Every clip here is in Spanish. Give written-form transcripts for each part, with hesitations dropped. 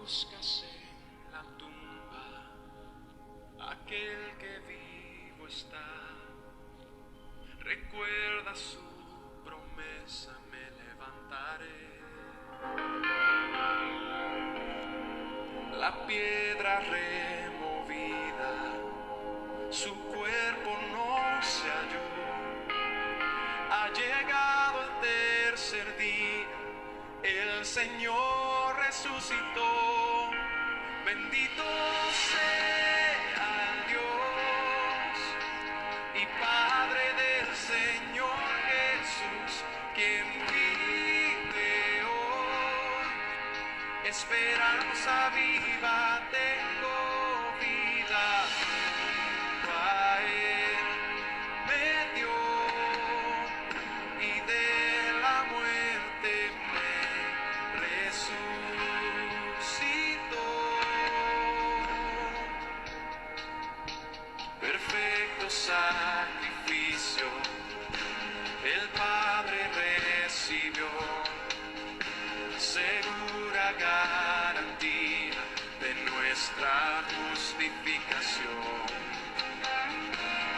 buscas en la tumba aquel que vivo está. Recuerda su promesa, me levantaré. La piedra removida, su cuerpo no se halló. Ha llegado el tercer día, el Señor resucitó. Bendito sea el Dios y Padre del Señor Jesús, quien vive hoy. Esperanza viva tengo, vida a Él me dio y de la muerte me resucitó. Perfecto sacrificio el Padre recibió, segura garantía de nuestra justificación.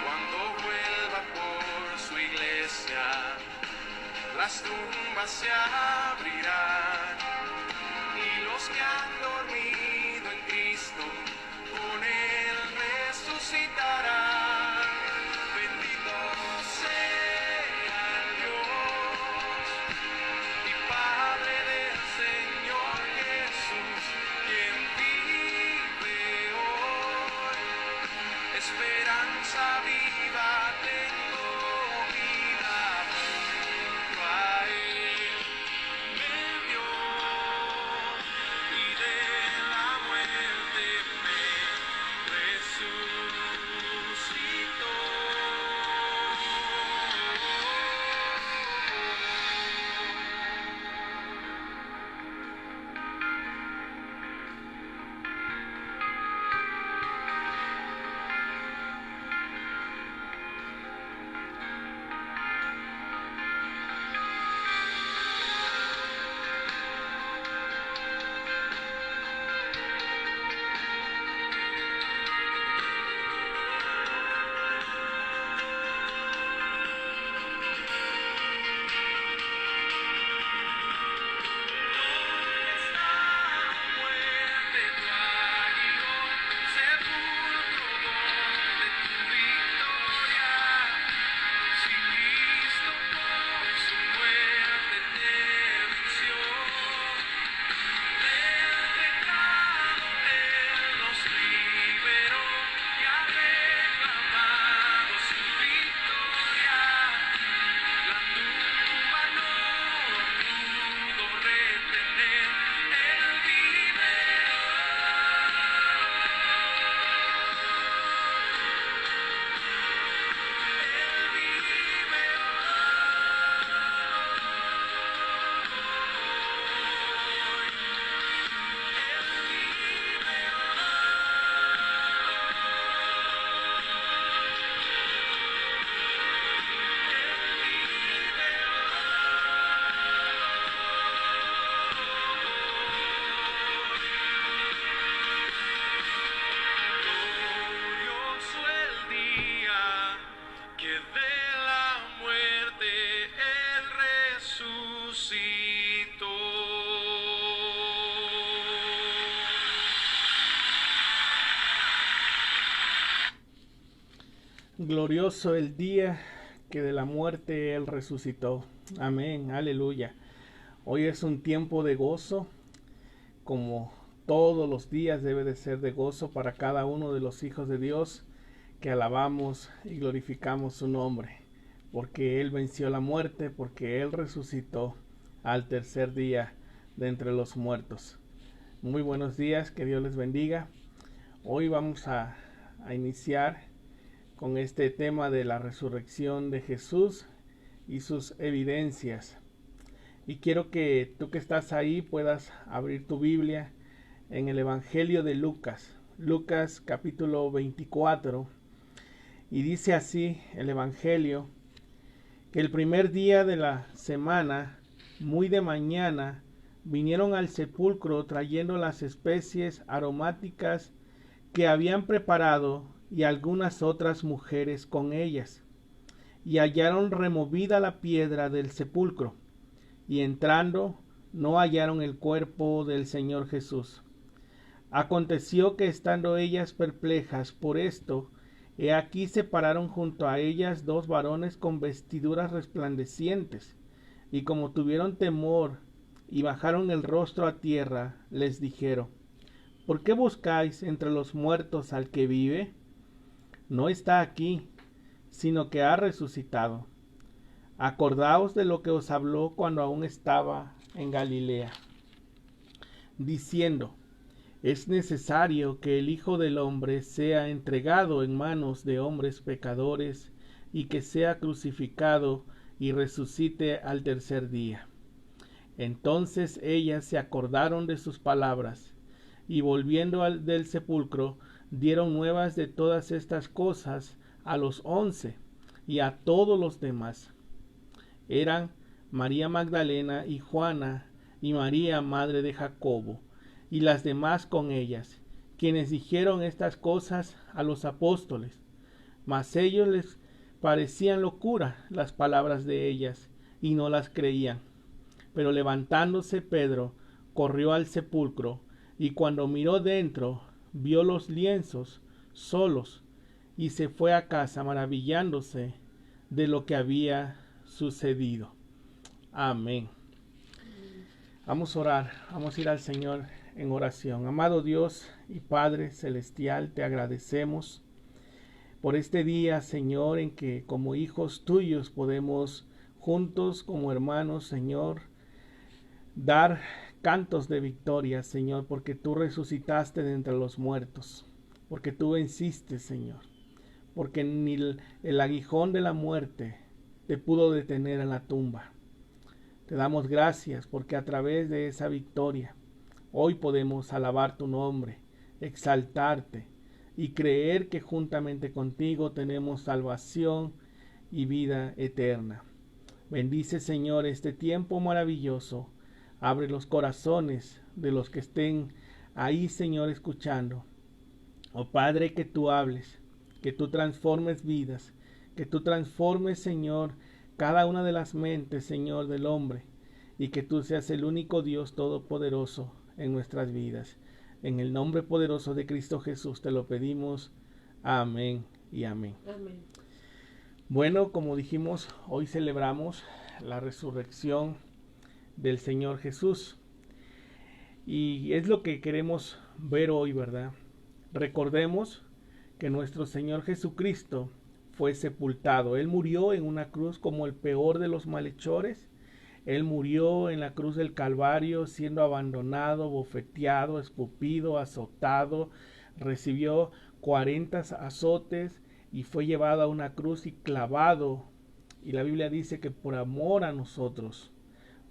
Cuando vuelva por su iglesia, las tumbas se abrirán y los que han dormido en Cristo con Él resucitarán. Bendito sea el Dios y Padre del Señor Jesús, quien vive hoy. Esperanza viva tengo, vida a Él me dio y de la muerte me resucitó. Glorioso el día que de la muerte Él resucitó. Amén, aleluya. Hoy es un tiempo de gozo, como todos los días debe de ser de gozo para cada uno de los hijos de Dios, que alabamos y glorificamos su nombre, porque Él venció la muerte, porque Él resucitó al tercer día de entre los muertos. Muy buenos días, que Dios les bendiga. Hoy vamos a iniciar con este tema de la resurrección de Jesús y sus evidencias. Y quiero que tú que estás ahí puedas abrir tu Biblia en el Evangelio de Lucas, Lucas capítulo 24, y dice así el Evangelio, que el primer día de la semana, muy de mañana, vinieron al sepulcro trayendo las especies aromáticas que habían preparado y algunas otras mujeres con ellas. Y hallaron removida la piedra del sepulcro, y entrando no hallaron el cuerpo del Señor Jesús. Aconteció que estando ellas perplejas por esto, he aquí se pararon junto a ellas dos varones con vestiduras resplandecientes, y como tuvieron temor y bajaron el rostro a tierra, les dijeron: ¿Por qué buscáis entre los muertos al que vive? No está aquí, sino que ha resucitado. Acordaos de lo que os habló cuando aún estaba en Galilea, diciendo: es necesario que el Hijo del Hombre sea entregado en manos de hombres pecadores, y que sea crucificado y resucite al tercer día. Entonces ellas se acordaron de sus palabras, y volviendo del sepulcro, dieron nuevas de todas estas cosas a los 11 y a todos los demás. Eran María Magdalena y Juana y María, madre de Jacobo, y las demás con ellas, quienes dijeron estas cosas a los apóstoles. Mas ellos les parecían locura las palabras de ellas, y no las creían. Pero levantándose Pedro, corrió al sepulcro, y cuando miró dentro, vio los lienzos solos, y se fue a casa maravillándose de lo que había sucedido. Amén. Vamos a orar, vamos a ir al Señor en oración. Amado Dios y Padre Celestial, te agradecemos por este día, Señor, en que como hijos tuyos podemos juntos como hermanos, Señor, dar cantos de victoria, Señor, porque tú resucitaste de entre los muertos, porque tú venciste, Señor, porque ni el aguijón de la muerte te pudo detener en la tumba. Te damos gracias porque a través de esa victoria hoy podemos alabar tu nombre, exaltarte y creer que juntamente contigo tenemos salvación y vida eterna. Bendice, Señor, este tiempo maravilloso. Abre los corazones de los que estén ahí, Señor, escuchando. Oh Padre, que tú hables, que tú transformes vidas, que tú transformes, Señor, cada una de las mentes, Señor, del hombre, y que tú seas el único Dios todopoderoso en nuestras vidas. En el nombre poderoso de Cristo Jesús te lo pedimos. Amén y amén. Amén. Bueno, como dijimos, hoy celebramos la resurrección del Señor Jesús. Y es lo que queremos ver hoy, ¿verdad? Recordemos que nuestro Señor Jesucristo fue sepultado. Él murió en una cruz como el peor de los malhechores. Él murió en la cruz del Calvario siendo abandonado, bofeteado, escupido, azotado. Recibió 40 azotes y fue llevado a una cruz y clavado. Y la Biblia dice que por amor a nosotros,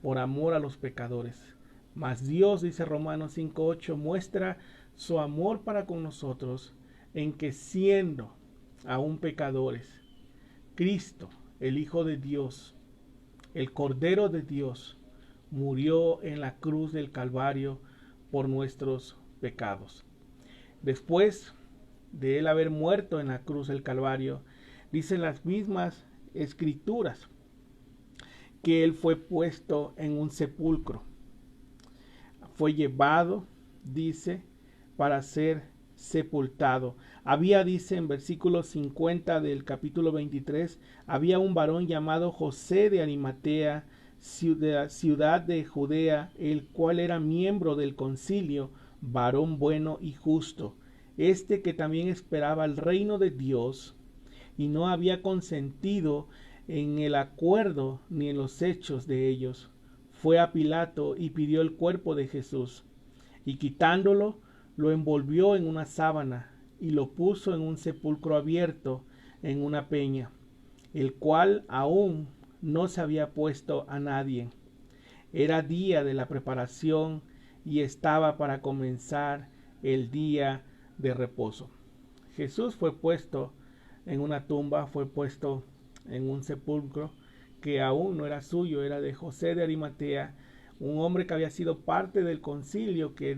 por amor a los pecadores. Mas Dios, dice Romanos 5:8, muestra su amor para con nosotros en que siendo aún pecadores, Cristo, el Hijo de Dios, el Cordero de Dios, murió en la cruz del Calvario por nuestros pecados. Después de él haber muerto en la cruz del Calvario, dicen las mismas escrituras que él fue puesto en un sepulcro. Fue llevado, dice, para ser sepultado. Había, dice en versículo 50 del capítulo 23, había un varón llamado José de Arimatea, ciudad de Judea, el cual era miembro del concilio, varón bueno y justo, este que también esperaba el reino de Dios, y no había consentido en el acuerdo ni en los hechos de ellos. Fue a Pilato y pidió el cuerpo de Jesús, y quitándolo, lo envolvió en una sábana y lo puso en un sepulcro abierto en una peña, el cual aún no se había puesto a nadie. Era día de la preparación y estaba para comenzar el día de reposo. Jesús fue puesto en una tumba, fue puesto en un sepulcro que aún no era suyo, era de José de Arimatea, un hombre que había sido parte del concilio que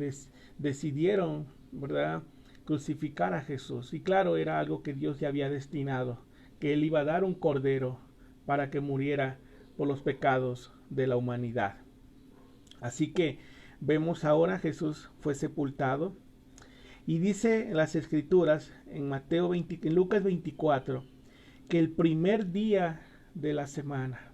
decidieron, ¿verdad?, crucificar a Jesús. Y claro, era algo que Dios ya había destinado, que él iba a dar un cordero para que muriera por los pecados de la humanidad. Así que vemos ahora Jesús fue sepultado y dice en las escrituras en en Lucas 24 que el primer día de la semana,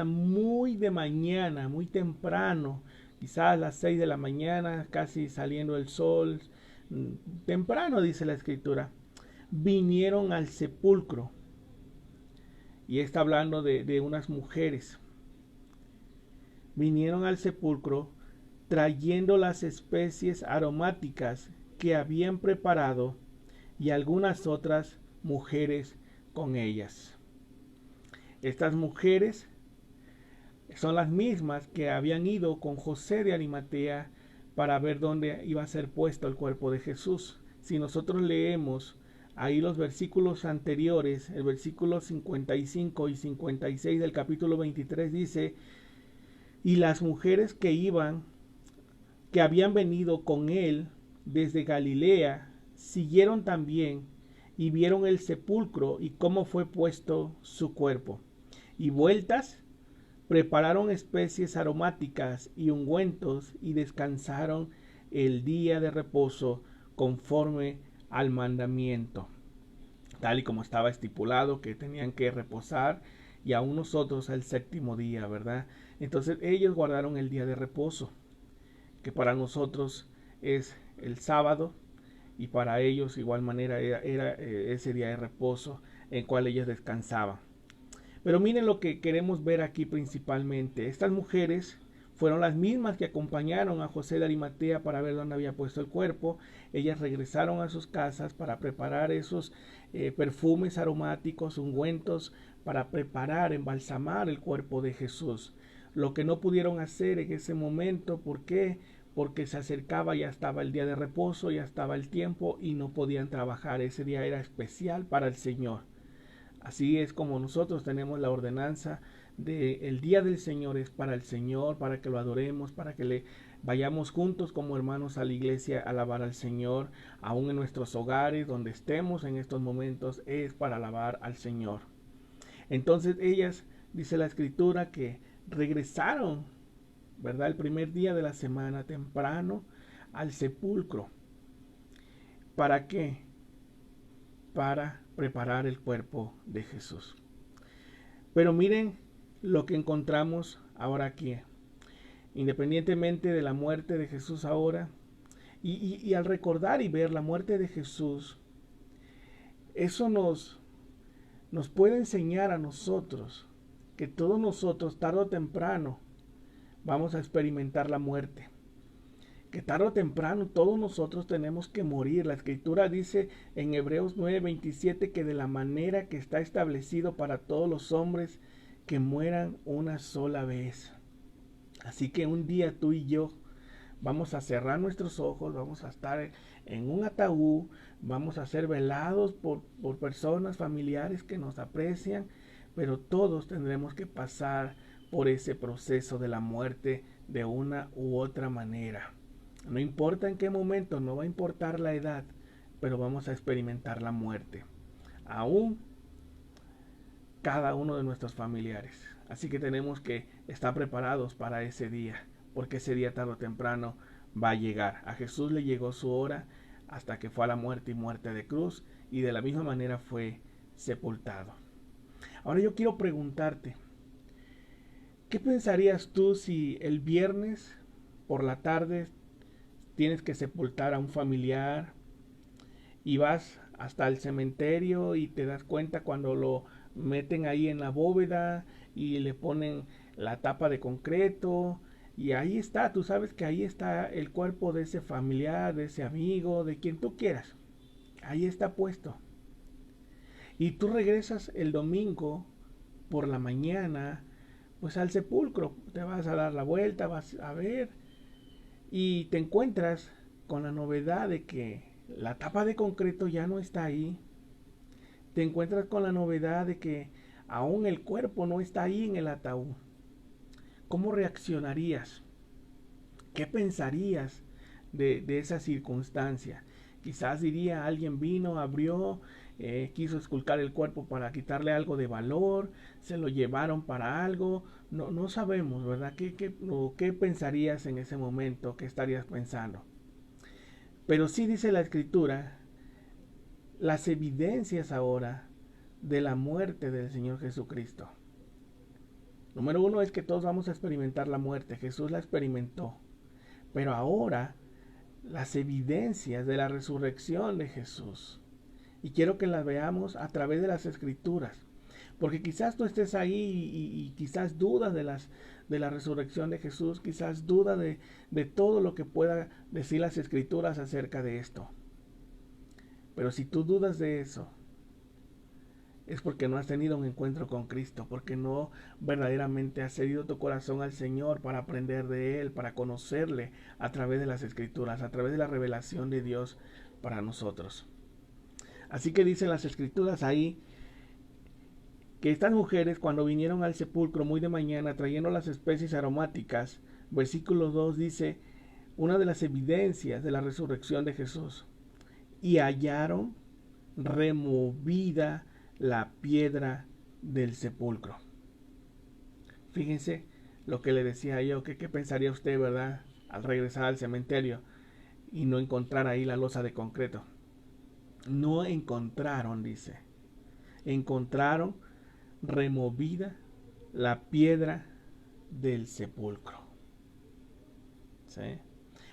muy de mañana, muy temprano, quizás a las 6 de la mañana, casi saliendo el sol, temprano dice la escritura, vinieron al sepulcro. Y está hablando de unas mujeres. Vinieron al sepulcro trayendo las especies aromáticas que habían preparado y algunas otras mujeres con ellas. Estas mujeres son las mismas que habían ido con José de Arimatea para ver dónde iba a ser puesto el cuerpo de Jesús. Si nosotros leemos ahí los versículos anteriores, el versículo 55 y 56 del capítulo 23 dice: y las mujeres que habían venido con él desde Galilea, siguieron también y vieron el sepulcro y cómo fue puesto su cuerpo. Y vueltas, prepararon especies aromáticas y ungüentos y descansaron el día de reposo conforme al mandamiento, tal y como estaba estipulado que tenían que reposar, y aún nosotros el séptimo día, ¿verdad? Entonces ellos guardaron el día de reposo, que para nosotros es el sábado, y para ellos igual manera era ese día de reposo en cual ellos descansaban. Pero miren lo que queremos ver aquí principalmente. Estas mujeres fueron las mismas que acompañaron a José de Arimatea para ver dónde había puesto el cuerpo. Ellas regresaron a sus casas para preparar esos perfumes aromáticos, ungüentos, para preparar, embalsamar el cuerpo de Jesús. Lo que no pudieron hacer en ese momento, ¿por qué? Porque se acercaba, ya estaba el día de reposo, ya estaba el tiempo y no podían trabajar. Ese día era especial para el Señor. Así es como nosotros tenemos la ordenanza de el día del Señor es para el Señor, para que lo adoremos, para que le vayamos juntos como hermanos a la iglesia a alabar al Señor, aún en nuestros hogares, donde estemos en estos momentos, es para alabar al Señor. Entonces ellas, dice la escritura, que regresaron, ¿verdad?, el primer día de la semana temprano al sepulcro. ¿Para qué? Para preparar el cuerpo de Jesús. Pero miren lo que encontramos ahora aquí. Independientemente de la muerte de Jesús ahora, y al recordar y ver la muerte de Jesús, eso nos puede enseñar a nosotros que todos nosotros tarde o temprano vamos a experimentar la muerte. Que tarde o temprano todos nosotros tenemos que morir. La escritura dice en Hebreos 9:27 que de la manera que está establecido para todos los hombres que mueran una sola vez. Así que un día tú y yo vamos a cerrar nuestros ojos, vamos a estar en un ataúd, vamos a ser velados por personas familiares que nos aprecian, pero todos tendremos que pasar por ese proceso de la muerte de una u otra manera. No importa en qué momento, no va a importar la edad, pero vamos a experimentar la muerte. Aún cada uno de nuestros familiares. Así que tenemos que estar preparados para ese día, porque ese día tarde o temprano va a llegar. A Jesús le llegó su hora hasta que fue a la muerte y muerte de cruz, y de la misma manera fue sepultado. Ahora yo quiero preguntarte, ¿qué pensarías tú si el viernes por la tarde tienes que sepultar a un familiar y vas hasta el cementerio y te das cuenta cuando lo meten ahí en la bóveda y le ponen la tapa de concreto y ahí está, tú sabes que ahí está el cuerpo de ese familiar, de ese amigo, de quien tú quieras, ahí está puesto, y tú regresas el domingo por la mañana pues al sepulcro, te vas a dar la vuelta, vas a ver y te encuentras con la novedad de que la tapa de concreto ya no está ahí. Te encuentras con la novedad de que aún el cuerpo no está ahí en el ataúd. ¿cómo reaccionarías? ¿Qué pensarías de esa circunstancia? Quizás diría, alguien vino, abrió, quiso esculcar el cuerpo para quitarle algo de valor, se lo llevaron para algo, no sabemos, ¿verdad? ¿Qué pensarías en ese momento? ¿Qué estarías pensando? Pero sí dice la Escritura, las evidencias ahora de la muerte del Señor Jesucristo. Número uno es que todos vamos a experimentar la muerte, Jesús la experimentó, pero ahora las evidencias de la resurrección de Jesús. Y quiero que las veamos a través de las Escrituras. Porque quizás tú estés ahí y quizás dudas de la resurrección de Jesús, quizás dudas de todo lo que pueda decir las Escrituras acerca de esto. Pero si tú dudas de eso, es porque no has tenido un encuentro con Cristo, porque no verdaderamente has cedido tu corazón al Señor para aprender de Él, para conocerle a través de las Escrituras, a través de la revelación de Dios para nosotros. Así que dicen las Escrituras ahí que estas mujeres, cuando vinieron al sepulcro muy de mañana trayendo las especies aromáticas, versículo 2 dice, una de las evidencias de la resurrección de Jesús, y hallaron removida la piedra del sepulcro. Fíjense lo que le decía yo, que qué pensaría usted, ¿verdad? Al regresar al cementerio y no encontrar ahí la losa de concreto. No encontraron, dice. Encontraron removida la piedra del sepulcro. ¿Sí?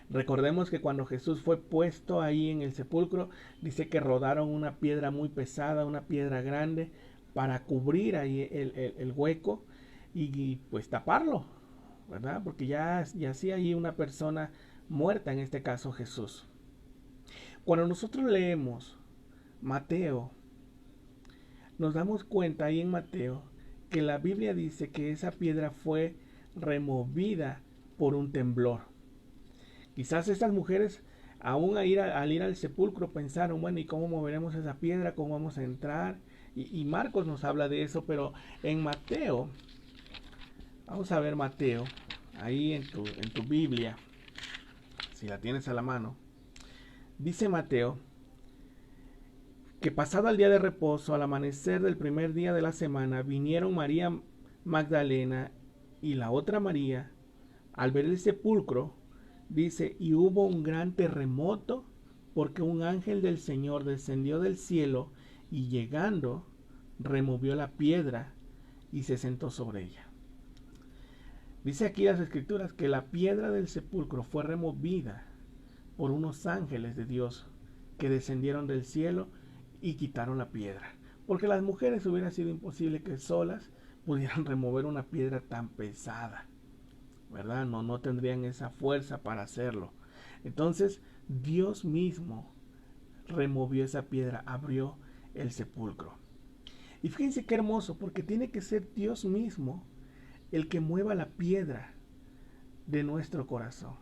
Recordemos que cuando Jesús fue puesto ahí en el sepulcro, dice que rodaron una piedra muy pesada, una piedra grande, para cubrir ahí el hueco y pues taparlo, ¿verdad? Porque ya hacía ahí una persona muerta, en este caso Jesús. Cuando nosotros leemos Mateo, nos damos cuenta ahí en Mateo que la Biblia dice que esa piedra fue removida por un temblor. Quizás estas mujeres, aún al ir al sepulcro, pensaron, bueno, ¿y cómo moveremos esa piedra? ¿Cómo vamos a entrar? Y Marcos nos habla de eso, pero en Mateo, vamos a ver Mateo, ahí en tu Biblia, si la tienes a la mano, dice Mateo, que pasado el día de reposo, al amanecer del primer día de la semana, vinieron María Magdalena y la otra María, al ver el sepulcro, dice, y hubo un gran terremoto, porque un ángel del Señor descendió del cielo y llegando, removió la piedra y se sentó sobre ella. Dice aquí las Escrituras que la piedra del sepulcro fue removida por unos ángeles de Dios que descendieron del cielo y quitaron la piedra. Porque las mujeres hubiera sido imposible que solas pudieran remover una piedra tan pesada, ¿verdad? No tendrían esa fuerza para hacerlo. Entonces Dios mismo removió esa piedra, abrió el sepulcro. Y fíjense qué hermoso, porque tiene que ser Dios mismo el que mueva la piedra de nuestro corazón.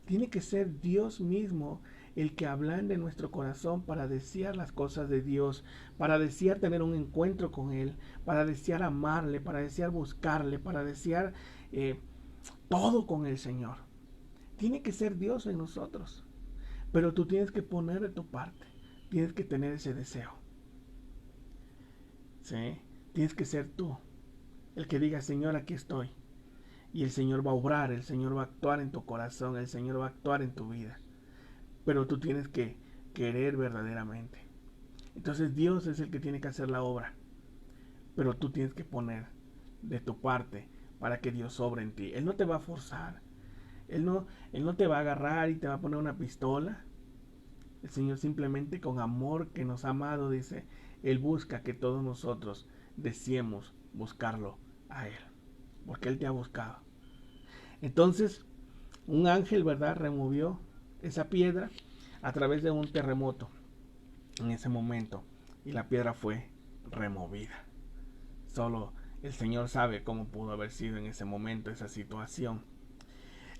Tiene que ser Dios mismo el que ablande nuestro corazón para desear las cosas de Dios, para desear tener un encuentro con Él, para desear amarle, para desear buscarle, para desear todo con el Señor. Tiene que ser Dios en nosotros, pero tú tienes que poner de tu parte, tienes que tener ese deseo. ¿Sí? Tienes que ser tú el que diga, Señor, aquí estoy. Y el Señor va a obrar, el Señor va a actuar en tu corazón, el Señor va a actuar en tu vida. Pero tú tienes que querer verdaderamente. Entonces Dios es el que tiene que hacer la obra. Pero tú tienes que poner de tu parte para que Dios obre en ti. Él no te va a forzar. Él no te va a agarrar y te va a poner una pistola. El Señor simplemente con amor que nos ha amado, dice, Él busca que todos nosotros deseemos buscarlo a Él. Porque Él te ha buscado. Entonces, un ángel, ¿verdad?, removió esa piedra a través de un terremoto en ese momento. Y la piedra fue removida. Solo el Señor sabe cómo pudo haber sido en ese momento esa situación.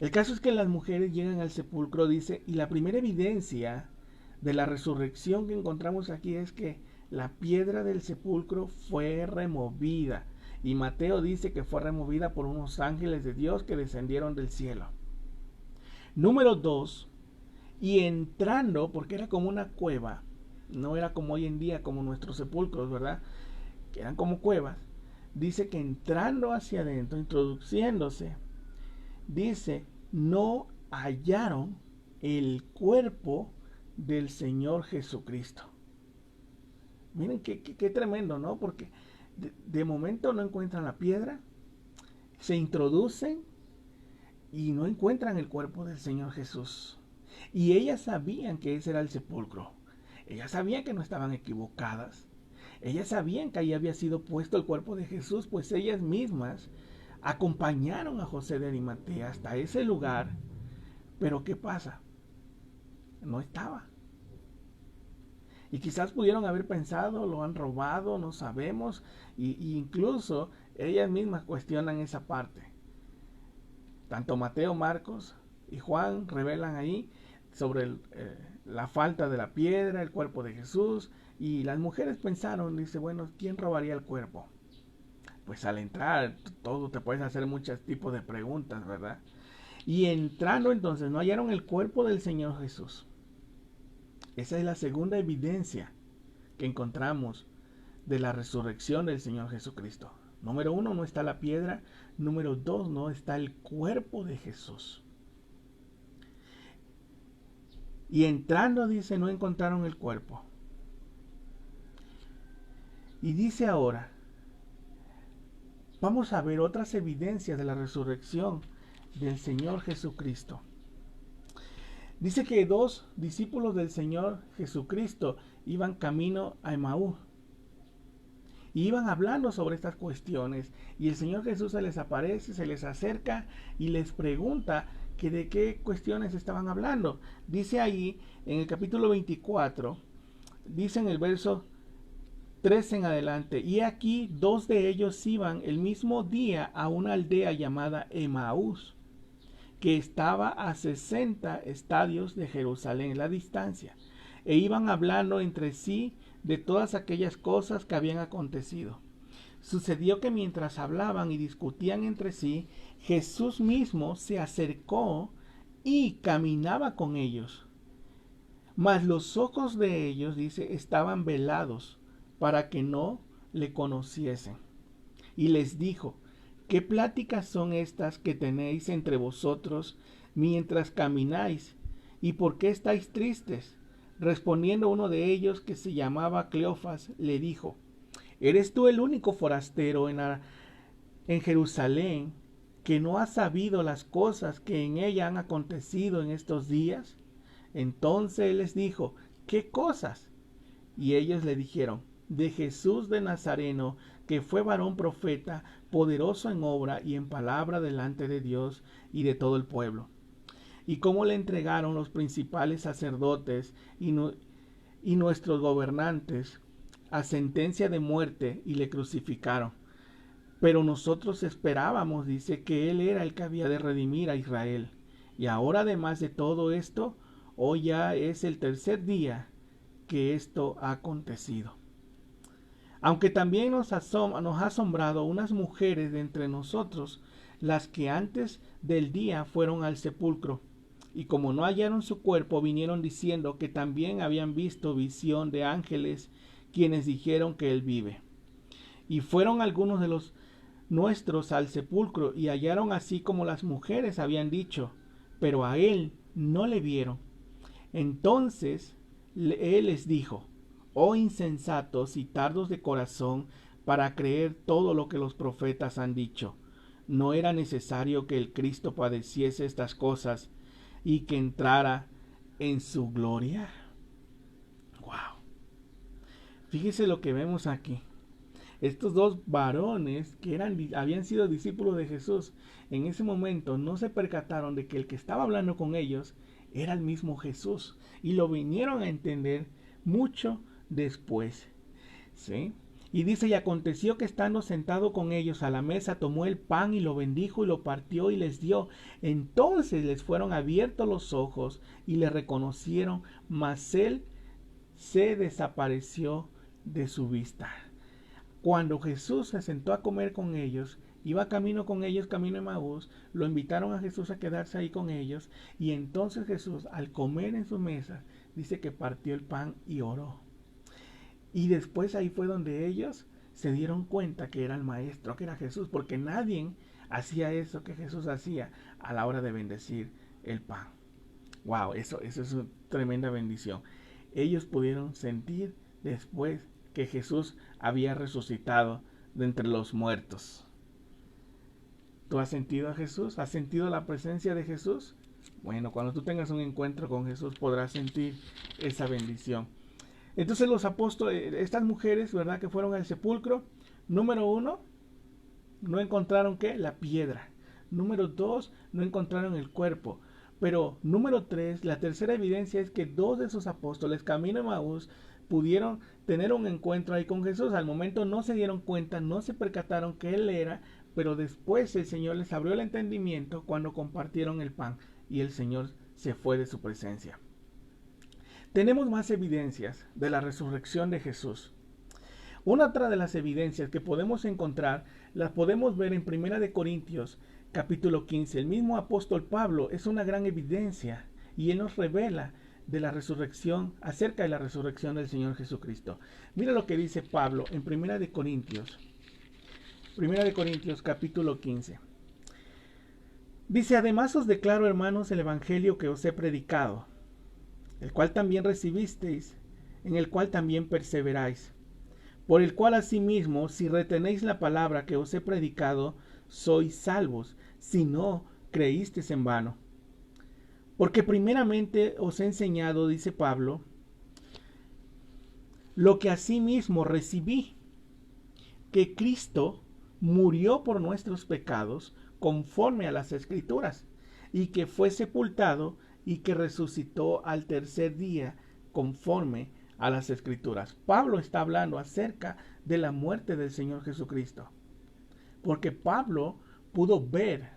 El caso es que las mujeres llegan al sepulcro, dice, y la primera evidencia de la resurrección que encontramos aquí es que la piedra del sepulcro fue removida. Y Mateo dice que fue removida por unos ángeles de Dios que descendieron del cielo. Número 2, y entrando, porque era como una cueva, no era como hoy en día, como nuestros sepulcros, ¿verdad? Que eran como cuevas. Dice que entrando hacia adentro, introduciéndose, dice, no hallaron el cuerpo del Señor Jesucristo. Miren qué tremendo, ¿no? Porque de momento no encuentran la piedra, se introducen y no encuentran el cuerpo del Señor Jesús. Y ellas sabían que ese era el sepulcro. Ellas sabían que no estaban equivocadas. Ellas sabían que ahí había sido puesto el cuerpo de Jesús, pues ellas mismas acompañaron a José de Arimatea hasta ese lugar. Pero ¿qué pasa? No estaba. Y quizás pudieron haber pensado, lo han robado, no sabemos. Y incluso ellas mismas cuestionan esa parte. Tanto Mateo, Marcos y Juan revelan ahí sobre la falta de la piedra, el cuerpo de Jesús. Y las mujeres pensaron, dice, bueno, ¿quién robaría el cuerpo? Pues al entrar, todo te puedes hacer muchos tipos de preguntas, ¿verdad? Y entrando entonces, no hallaron el cuerpo del Señor Jesús. Esa es la segunda evidencia que encontramos de la resurrección del Señor Jesucristo. Número 1, no está la piedra. Número 2, no está el cuerpo de Jesús. Y entrando, dice, no encontraron el cuerpo. Y dice ahora, vamos a ver otras evidencias de la resurrección del Señor Jesucristo. Dice que 2 discípulos del Señor Jesucristo iban camino a Emaús. Y iban hablando sobre estas cuestiones. Y el Señor Jesús se les aparece, se les acerca y les pregunta que de qué cuestiones estaban hablando. Dice ahí en el capítulo 24, dice en el verso 3 en adelante, y aquí 2 de ellos iban el mismo día a una aldea llamada Emaús, que estaba a 60 estadios de Jerusalén la distancia, e iban hablando entre sí de todas aquellas cosas que habían acontecido. Sucedió que mientras hablaban y discutían entre sí, Jesús mismo se acercó y caminaba con ellos. Mas los ojos de ellos, dice, estaban velados para que no le conociesen. Y les dijo, ¿qué pláticas son estas que tenéis entre vosotros mientras camináis? ¿Y por qué estáis tristes? Respondiendo uno de ellos, que se llamaba Cleofas, le dijo, ¿eres tú el único forastero en Jerusalén que no ha sabido las cosas que en ella han acontecido en estos días? Entonces él les dijo, ¿qué cosas? Y ellos le dijeron, de Jesús de Nazareno, que fue varón profeta, poderoso en obra y en palabra delante de Dios y de todo el pueblo. Y cómo le entregaron los principales sacerdotes y nuestros gobernantes a sentencia de muerte y le crucificaron. Pero nosotros esperábamos, dice, que él era el que había de redimir a Israel. Y ahora, además de todo esto, hoy ya es el tercer día que esto ha acontecido. Aunque también nos ha asombrado unas mujeres de entre nosotros, las que antes del día fueron al sepulcro, y como no hallaron su cuerpo, vinieron diciendo que también habían visto visión de ángeles, quienes dijeron que él vive. Y fueron algunos de los nuestros al sepulcro, y hallaron así como las mujeres habían dicho, pero a él no le vieron. Entonces él les dijo, oh insensatos y tardos de corazón para creer todo lo que los profetas han dicho. ¿No era necesario que el Cristo padeciese estas cosas y que entrara en su gloria? Wow. Fíjese lo que vemos aquí. Estos 2 varones que habían sido discípulos de Jesús, en ese momento no se percataron de que el que estaba hablando con ellos era el mismo Jesús, y lo vinieron a entender mucho después. ¿Sí? Y dice, y aconteció que estando sentado con ellos a la mesa, tomó el pan y lo bendijo y lo partió y les dio. Entonces les fueron abiertos los ojos y le reconocieron, mas él se desapareció de su vista. Cuando Jesús se sentó a comer con ellos, iba camino con ellos, camino de Emaús, lo invitaron a Jesús a quedarse ahí con ellos, y entonces Jesús, al comer en su mesa, dice que partió el pan y oró. Y después ahí fue donde ellos se dieron cuenta que era el maestro, que era Jesús, porque nadie hacía eso que Jesús hacía a la hora de bendecir el pan. Wow, eso es una tremenda bendición. Ellos pudieron sentir después que Jesús había resucitado de entre los muertos. ¿Tú has sentido a Jesús? ¿Has sentido la presencia de Jesús? Bueno, cuando tú tengas un encuentro con Jesús podrás sentir esa bendición. Entonces los apóstoles, estas mujeres, ¿verdad?, que fueron al sepulcro, número 1, no encontraron ¿qué? La piedra. Número 2, no encontraron el cuerpo. Pero número 3, la tercera evidencia es que 2 de sus apóstoles, camino a Emaús, pudieron tener un encuentro ahí con Jesús. Al momento no se dieron cuenta, no se percataron que Él era, pero después el Señor les abrió el entendimiento cuando compartieron el pan y el Señor se fue de su presencia. Tenemos más evidencias de la resurrección de Jesús. Una otra de las evidencias que podemos encontrar, las podemos ver en 1 Corintios capítulo 15. El mismo apóstol Pablo es una gran evidencia y él nos revela de la resurrección, acerca de la resurrección del Señor Jesucristo. Mira lo que dice Pablo en 1 Corintios capítulo 15. Dice: además os declaro, hermanos, el evangelio que os he predicado, el cual también recibisteis, en el cual también perseveráis, por el cual asimismo, si retenéis la palabra que os he predicado, sois salvos, si no creísteis en vano. Porque primeramente os he enseñado, dice Pablo, lo que asimismo recibí, que Cristo murió por nuestros pecados conforme a las Escrituras, y que fue sepultado y que resucitó al tercer día conforme a las Escrituras. Pablo está hablando acerca de la muerte del Señor Jesucristo, porque Pablo pudo ver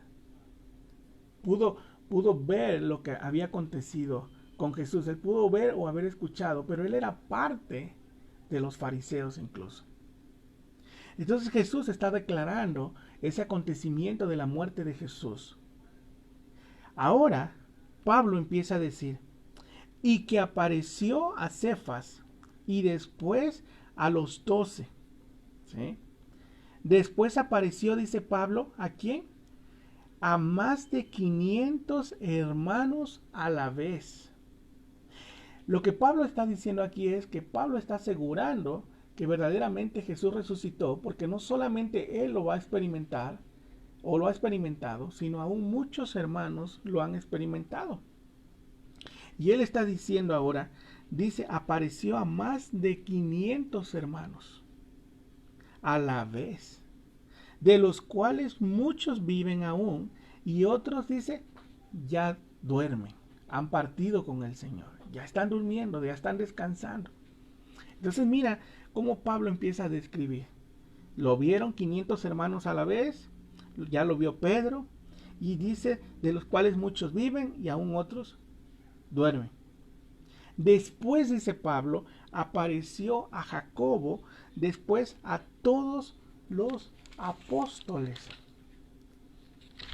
lo que había acontecido con Jesús. Él pudo ver o haber escuchado, pero él era parte de los fariseos incluso. Entonces Jesús está declarando ese acontecimiento de la muerte de Jesús. Ahora Pablo empieza a decir: y que apareció a Cefas y después a los 12. ¿Sí? Después apareció, dice Pablo, ¿a quién? A más de 500 hermanos a la vez. Lo que Pablo está diciendo aquí es que Pablo está asegurando que verdaderamente Jesús resucitó, porque no solamente él lo va a experimentar o lo ha experimentado, sino aún muchos hermanos lo han experimentado. Y él está diciendo ahora, dice, apareció a más de 500 hermanos a la vez, de los cuales muchos viven aún y otros, dice, ya duermen, han partido con el Señor, ya están durmiendo, ya están descansando. Entonces mira cómo Pablo empieza a describir. Lo vieron 500 hermanos a la vez, ya lo vio Pedro, y dice, de los cuales muchos viven y aún otros duermen. Después, dice Pablo, apareció a Jacobo, después a todos los apóstoles.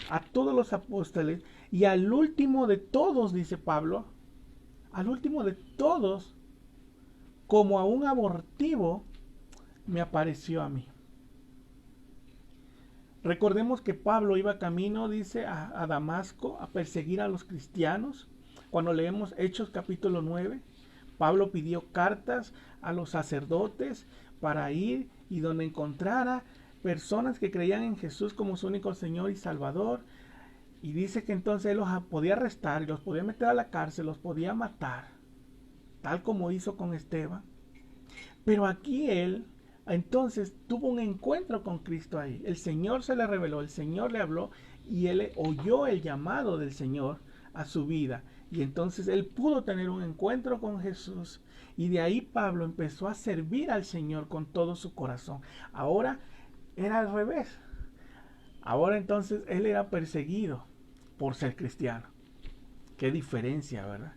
A todos los apóstoles. Y al último de todos, dice Pablo, al último de todos, como a un abortivo, me apareció a mí. Recordemos que Pablo iba camino, dice, a Damasco, a perseguir a los cristianos. Cuando leemos Hechos capítulo 9, Pablo pidió cartas a los sacerdotes para ir y donde encontrara personas que creían en Jesús como su único Señor y Salvador. Y dice que entonces él los podía arrestar y los podía meter a la cárcel, los podía matar, tal como hizo con Esteban. Pero aquí él entonces tuvo un encuentro con Cristo ahí. El Señor se le reveló, el Señor le habló y él oyó el llamado del Señor a su vida. Y entonces él pudo tener un encuentro con Jesús. Y de ahí Pablo empezó a servir al Señor con todo su corazón. Ahora era al revés. Ahora entonces él era perseguido por ser cristiano. Qué diferencia, ¿verdad?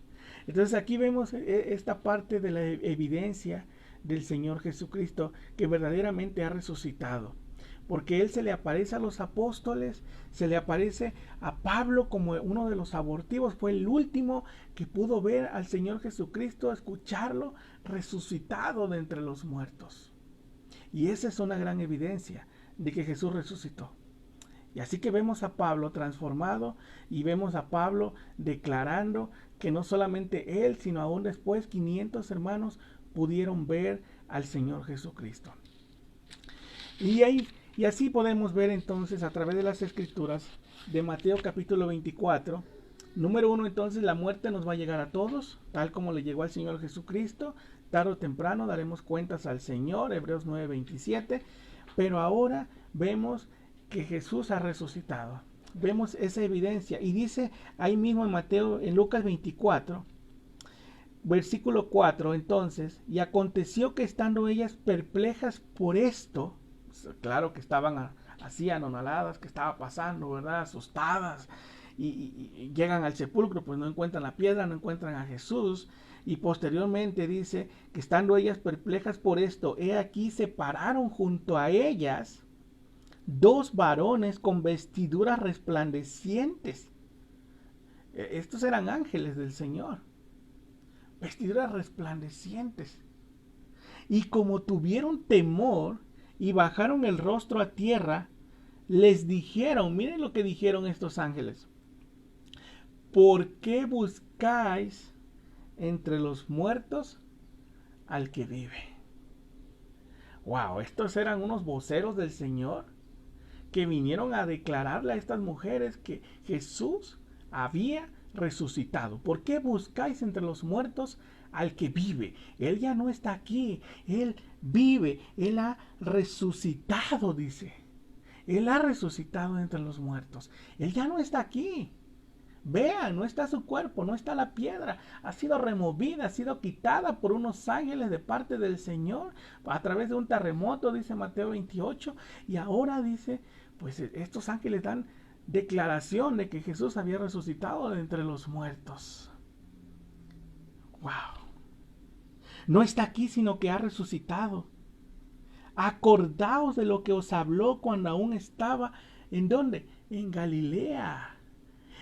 Entonces aquí vemos esta parte de la evidencia del Señor Jesucristo, que verdaderamente ha resucitado. Porque Él se le aparece a los apóstoles, se le aparece a Pablo como uno de los abortivos. Fue el último que pudo ver al Señor Jesucristo, escucharlo resucitado de entre los muertos. Y esa es una gran evidencia de que Jesús resucitó. Y así que vemos a Pablo transformado y vemos a Pablo declarando que no solamente él, sino aún después 500 hermanos pudieron ver al Señor Jesucristo. Y así podemos ver entonces a través de las escrituras de Mateo capítulo 24. Número 1, entonces la muerte nos va a llegar a todos, tal como le llegó al Señor Jesucristo. Tarde o temprano daremos cuentas al Señor, Hebreos 9:27. Pero ahora vemos que Jesús ha resucitado. Vemos esa evidencia. Y dice ahí mismo en Mateo, en Lucas 24, versículo 4, entonces, y aconteció que estando ellas perplejas por esto, claro que estaban así anonadadas, que estaba pasando, ¿verdad? Asustadas, y llegan al sepulcro, pues no encuentran la piedra, no encuentran a Jesús, y posteriormente dice que estando ellas perplejas por esto, he aquí se pararon junto a ellas dos varones con vestiduras resplandecientes. Estos eran ángeles del Señor, vestiduras resplandecientes. Y como tuvieron temor y bajaron el rostro a tierra, les dijeron, miren lo que dijeron estos ángeles: ¿por qué buscáis entre los muertos al que vive? Wow, estos eran unos voceros del Señor que vinieron a declararle a estas mujeres que Jesús había resucitado. ¿Por qué buscáis entre los muertos al que vive? Él ya no está aquí, Él vive, Él ha resucitado, dice. Él ha resucitado entre los muertos. Él ya no está aquí. Vean, no está su cuerpo, no está la piedra, ha sido removida, ha sido quitada por unos ángeles de parte del Señor a través de un terremoto, dice Mateo 28, y ahora dice, pues estos ángeles dan declaración de que Jesús había resucitado de entre los muertos. Wow. No está aquí, sino que ha resucitado. Acordaos de lo que os habló cuando aún estaba, ¿en dónde? En Galilea.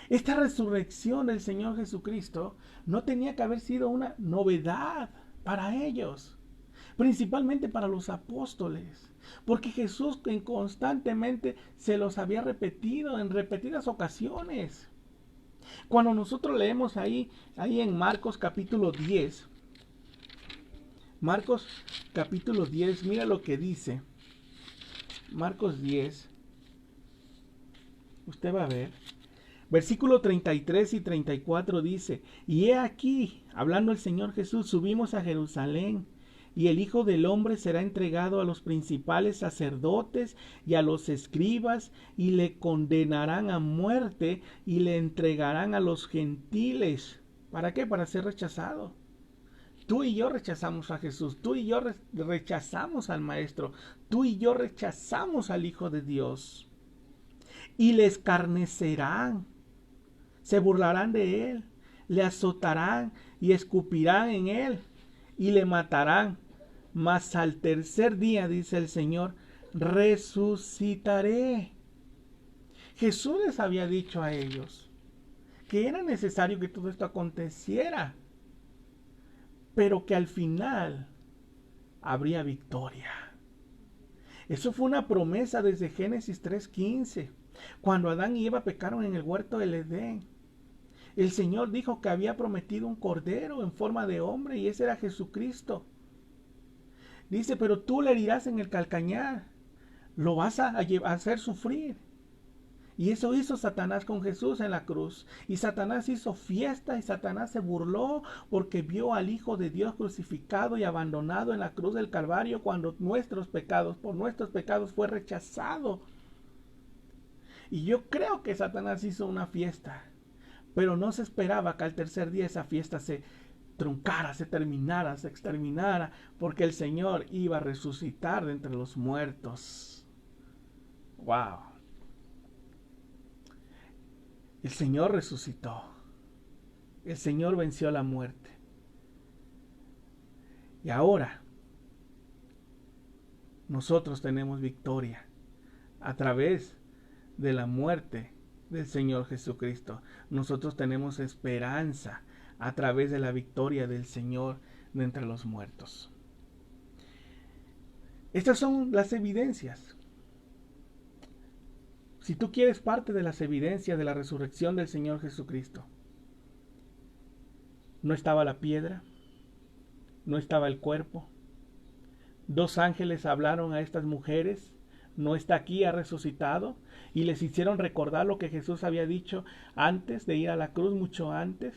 Esta resurrección del Señor Jesucristo no tenía que haber sido una novedad para ellos, principalmente para los apóstoles, porque Jesús constantemente se los había repetido en repetidas ocasiones. Cuando nosotros leemos ahí en Marcos capítulo 10, Marcos capítulo 10, mira lo que dice. Marcos 10, usted va a ver. Versículo 33 y 34 dice, y he aquí, hablando el Señor Jesús, subimos a Jerusalén, y el Hijo del Hombre será entregado a los principales sacerdotes y a los escribas, y le condenarán a muerte, y le entregarán a los gentiles. ¿Para qué? Para ser rechazado. Tú y yo rechazamos a Jesús, tú y yo rechazamos al Maestro, tú y yo rechazamos al Hijo de Dios. Y le escarnecerán, se burlarán de él, le azotarán y escupirán en él y le matarán. Mas al tercer día, dice el Señor, resucitaré. Jesús les había dicho a ellos que era necesario que todo esto aconteciera, pero que al final habría victoria. Eso fue una promesa desde Génesis 3:15, cuando Adán y Eva pecaron en el huerto del Edén. El Señor dijo que había prometido un cordero en forma de hombre, y ese era Jesucristo. Dice, pero tú le herirás en el calcañar, lo vas a hacer sufrir. Y eso hizo Satanás con Jesús en la cruz. Y Satanás hizo fiesta, y Satanás se burló porque vio al Hijo de Dios crucificado y abandonado en la cruz del Calvario, cuando por nuestros pecados fue rechazado. Y yo creo que Satanás hizo una fiesta, pero no se esperaba que al tercer día esa fiesta se truncara, se terminara, se exterminara, porque el Señor iba a resucitar de entre los muertos. ¡Wow! El Señor resucitó. El Señor venció la muerte. Y ahora, nosotros tenemos victoria a través de la muerte del Señor Jesucristo. Nosotros tenemos esperanza a través de la victoria del Señor de entre los muertos. Estas son las evidencias. Si tú quieres parte de las evidencias de la resurrección del Señor Jesucristo, no estaba la piedra, no estaba el cuerpo. 2 ángeles hablaron a estas mujeres, no está aquí, ha resucitado, y les hicieron recordar lo que Jesús había dicho antes de ir a la cruz, mucho antes.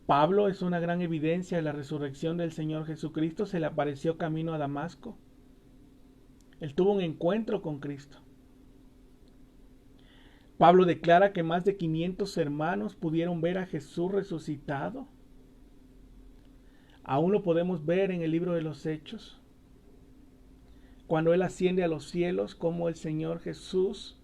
Pablo es una gran evidencia de la resurrección del Señor Jesucristo. Se le apareció camino a Damasco. Él tuvo un encuentro con Cristo. Pablo declara que más de 500 hermanos pudieron ver a Jesús resucitado. Aún lo podemos ver en el libro de los Hechos. Cuando Él asciende a los cielos, como el Señor Jesús,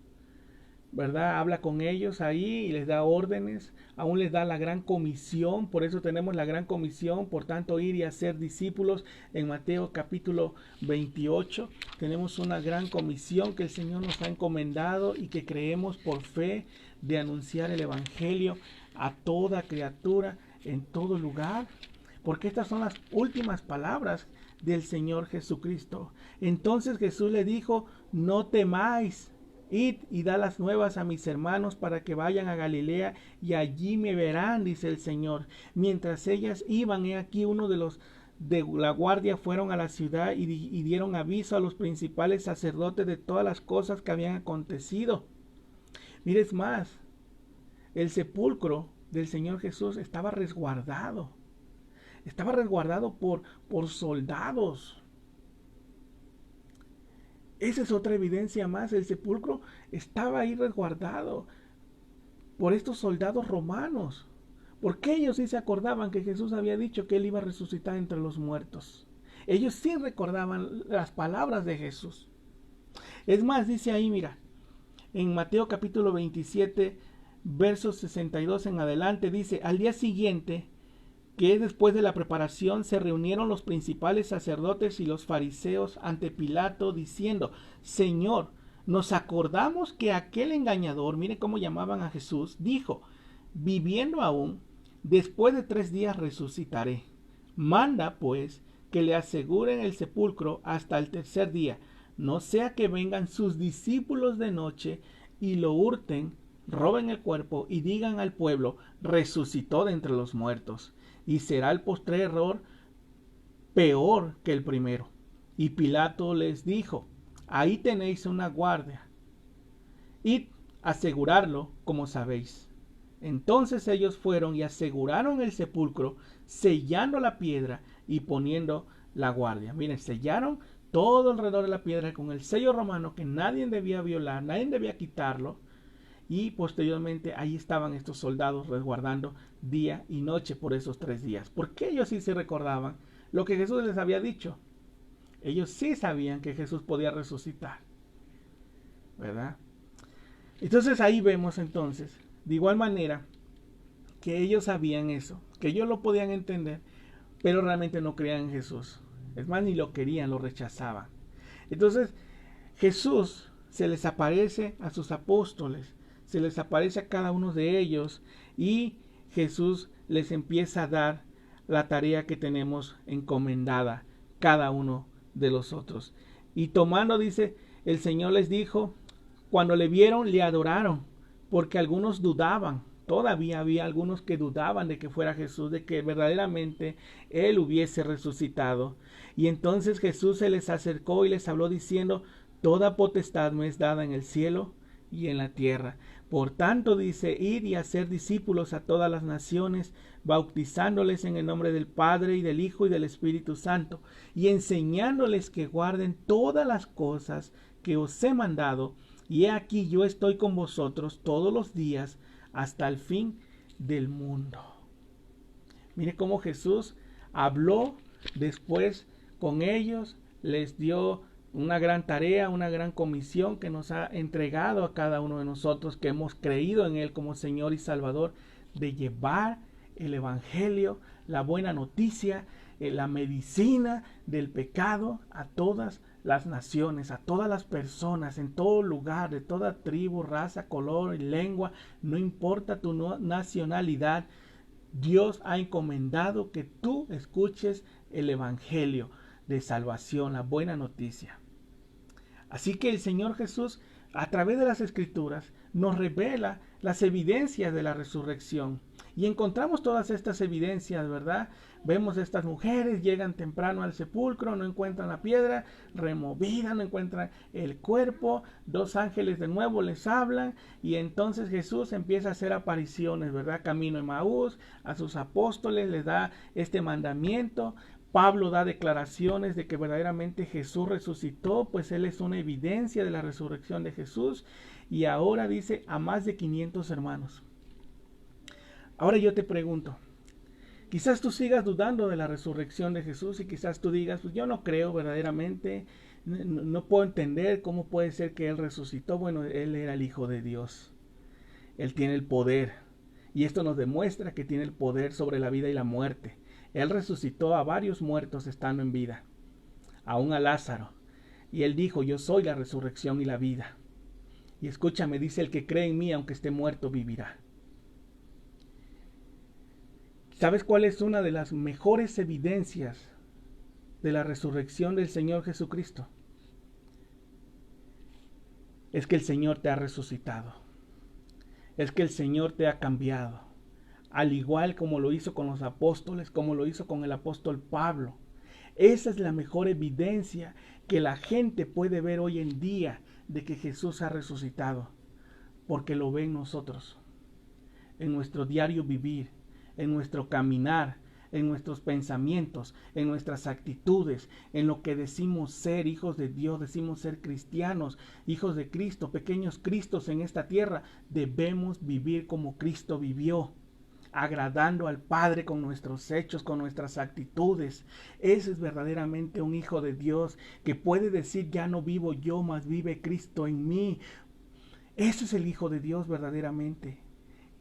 ¿verdad?, habla con ellos ahí y les da órdenes. Aún les da la gran comisión. Por eso tenemos la gran comisión, por tanto, ir y hacer discípulos. En Mateo capítulo 28 tenemos una gran comisión que el Señor nos ha encomendado y que creemos por fe, de anunciar el evangelio a toda criatura en todo lugar. Porque estas son las últimas palabras del Señor Jesucristo. Entonces Jesús le dijo: no temáis, id y da las nuevas a mis hermanos para que vayan a Galilea y allí me verán, dice el Señor. Mientras ellas iban, he aquí uno de los de la guardia fueron a la ciudad y dieron aviso a los principales sacerdotes de todas las cosas que habían acontecido. Mires más, el sepulcro del Señor Jesús estaba resguardado. Estaba resguardado por soldados. Esa es otra evidencia más. El sepulcro estaba ahí resguardado por estos soldados romanos. Porque ellos sí se acordaban que Jesús había dicho que Él iba a resucitar entre los muertos. Ellos sí recordaban las palabras de Jesús. Es más, dice ahí, mira, en Mateo capítulo 27, versos 62 en adelante, dice: al día siguiente, que después de la preparación, se reunieron los principales sacerdotes y los fariseos ante Pilato, diciendo: Señor, nos acordamos que aquel engañador, mire cómo llamaban a Jesús, dijo: viviendo aún, después de 3 días resucitaré. Manda, pues, que le aseguren el sepulcro hasta el 3er día, no sea que vengan sus discípulos de noche y lo hurten, roben el cuerpo y digan al pueblo: resucitó de entre los muertos. Y será el postrer error peor que el primero. Y Pilato les dijo: ahí tenéis una guardia, id a asegurarlo como sabéis. Entonces ellos fueron y aseguraron el sepulcro, sellando la piedra y poniendo la guardia. Miren, sellaron todo alrededor de la piedra con el sello romano que nadie debía violar, nadie debía quitarlo. Y posteriormente ahí estaban estos soldados resguardando día y noche por esos 3 días. Porque ellos sí se recordaban lo que Jesús les había dicho. Ellos sí sabían que Jesús podía resucitar, ¿verdad? Entonces ahí vemos entonces, de igual manera, que ellos sabían eso, que ellos lo podían entender, pero realmente no creían en Jesús. Es más, ni lo querían, lo rechazaban. Entonces Jesús se les aparece a sus apóstoles, se les aparece a cada uno de ellos y Jesús les empieza a dar la tarea que tenemos encomendada cada uno de los otros. Y tomando, dice, el Señor les dijo: cuando le vieron, le adoraron, porque algunos dudaban. Todavía había algunos que dudaban de que fuera Jesús, de que verdaderamente Él hubiese resucitado. Y entonces Jesús se les acercó y les habló diciendo: toda potestad me es dada en el cielo y en la tierra. Por tanto, dice, id y hacer discípulos a todas las naciones, bautizándoles en el nombre del Padre y del Hijo y del Espíritu Santo, y enseñándoles que guarden todas las cosas que os he mandado. Y he aquí, yo estoy con vosotros todos los días hasta el fin del mundo. Mire cómo Jesús habló después con ellos, les dio una gran tarea, una gran comisión que nos ha entregado a cada uno de nosotros que hemos creído en Él como Señor y Salvador, de llevar el Evangelio, la buena noticia, la medicina del pecado a todas las naciones, a todas las personas, en todo lugar, de toda tribu, raza, color y lengua, no importa tu nacionalidad. Dios ha encomendado que tú escuches el evangelio de salvación, la buena noticia. Así que el Señor Jesús, a través de las Escrituras, nos revela las evidencias de la resurrección. Y encontramos todas estas evidencias, ¿verdad? Vemos estas mujeres, llegan temprano al sepulcro, no encuentran la piedra removida, no encuentran el cuerpo, 2 ángeles de nuevo les hablan y entonces Jesús empieza a hacer apariciones, ¿verdad? Camino a Emaús, a sus apóstoles les da este mandamiento. Pablo da declaraciones de que verdaderamente Jesús resucitó, pues él es una evidencia de la resurrección de Jesús. Y ahora dice a más de 500 hermanos. Ahora yo te pregunto, quizás tú sigas dudando de la resurrección de Jesús y quizás tú digas, pues yo no creo verdaderamente, no puedo entender cómo puede ser que él resucitó. Bueno, él era el Hijo de Dios, él tiene el poder y esto nos demuestra que tiene el poder sobre la vida y la muerte. Él resucitó a varios muertos estando en vida, aún a Lázaro. Y él dijo, yo soy la resurrección y la vida. Y escúchame, dice, el que cree en mí, aunque esté muerto, vivirá. ¿Sabes cuál es una de las mejores evidencias de la resurrección del Señor Jesucristo? Es que el Señor te ha resucitado. Es que el Señor te ha cambiado. Al igual como lo hizo con los apóstoles, como lo hizo con el apóstol Pablo. Esa es la mejor evidencia que la gente puede ver hoy en día de que Jesús ha resucitado, porque lo ve en nosotros, en nuestro diario vivir, en nuestro caminar, en nuestros pensamientos, en nuestras actitudes, en lo que decimos ser hijos de Dios, decimos ser cristianos, hijos de Cristo, pequeños Cristos en esta tierra. Debemos vivir como Cristo vivió, agradando al Padre con nuestros hechos, con nuestras actitudes. Ese es verdaderamente un hijo de Dios que puede decir, ya no vivo yo, mas vive Cristo en mí. Ese es el Hijo de Dios verdaderamente.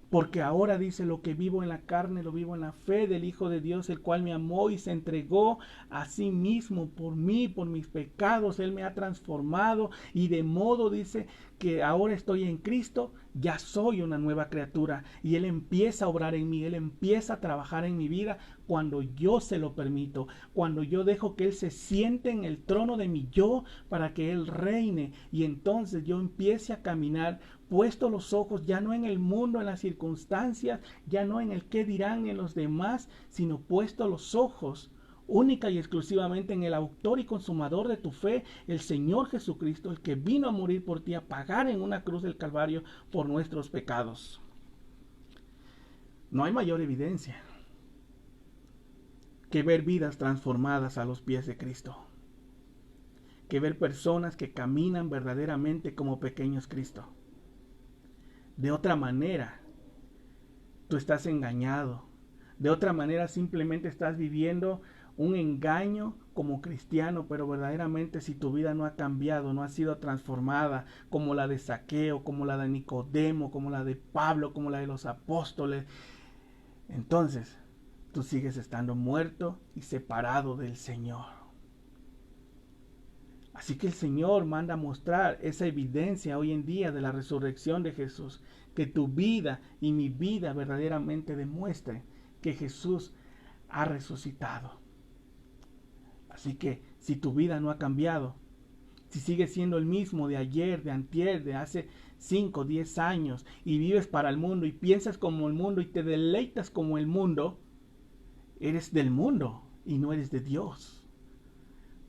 Porque ahora dice, lo que vivo en la carne, lo vivo en la fe del Hijo de Dios, el cual me amó y se entregó a sí mismo por mí, por mis pecados. Él me ha transformado y de modo, dice, que ahora estoy en Cristo, ya soy una nueva criatura. Y Él empieza a obrar en mí, Él empieza a trabajar en mi vida cuando yo se lo permito, cuando yo dejo que Él se siente en el trono de mi yo para que Él reine. Y entonces yo empiece a caminar puesto los ojos ya no en el mundo, en las circunstancias, ya no en el qué dirán en los demás, sino puesto los ojos única y exclusivamente en el autor y consumador de tu fe, el Señor Jesucristo, el que vino a morir por ti, a pagar en una cruz del Calvario por nuestros pecados. No hay mayor evidencia que ver vidas transformadas a los pies de Cristo, que ver personas que caminan verdaderamente como pequeños Cristo. De otra manera, tú estás engañado. De otra manera, simplemente estás viviendo un engaño como cristiano, pero verdaderamente si tu vida no ha cambiado, no ha sido transformada, como la de Zaqueo, como la de Nicodemo, como la de Pablo, como la de los apóstoles, entonces tú sigues estando muerto y separado del Señor. Así que el Señor manda mostrar esa evidencia hoy en día de la resurrección de Jesús. Que tu vida y mi vida verdaderamente demuestren que Jesús ha resucitado. Así que si tu vida no ha cambiado, si sigues siendo el mismo de ayer, de antier, de hace 5, 10 años, y vives para el mundo y piensas como el mundo y te deleitas como el mundo, eres del mundo y no eres de Dios.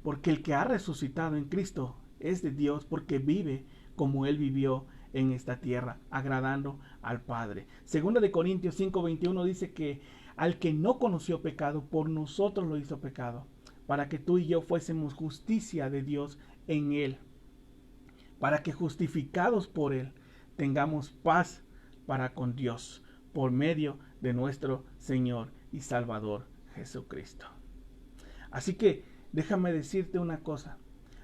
Porque el que ha resucitado en Cristo es de Dios, porque vive como Él vivió en esta tierra, agradando al Padre. Segunda de Corintios 5:21 dice que al que no conoció pecado, por nosotros lo hizo pecado, para que tú y yo fuésemos justicia de Dios en Él, para que justificados por Él tengamos paz para con Dios, por medio de nuestro Señor y Salvador Jesucristo. Así que déjame decirte una cosa,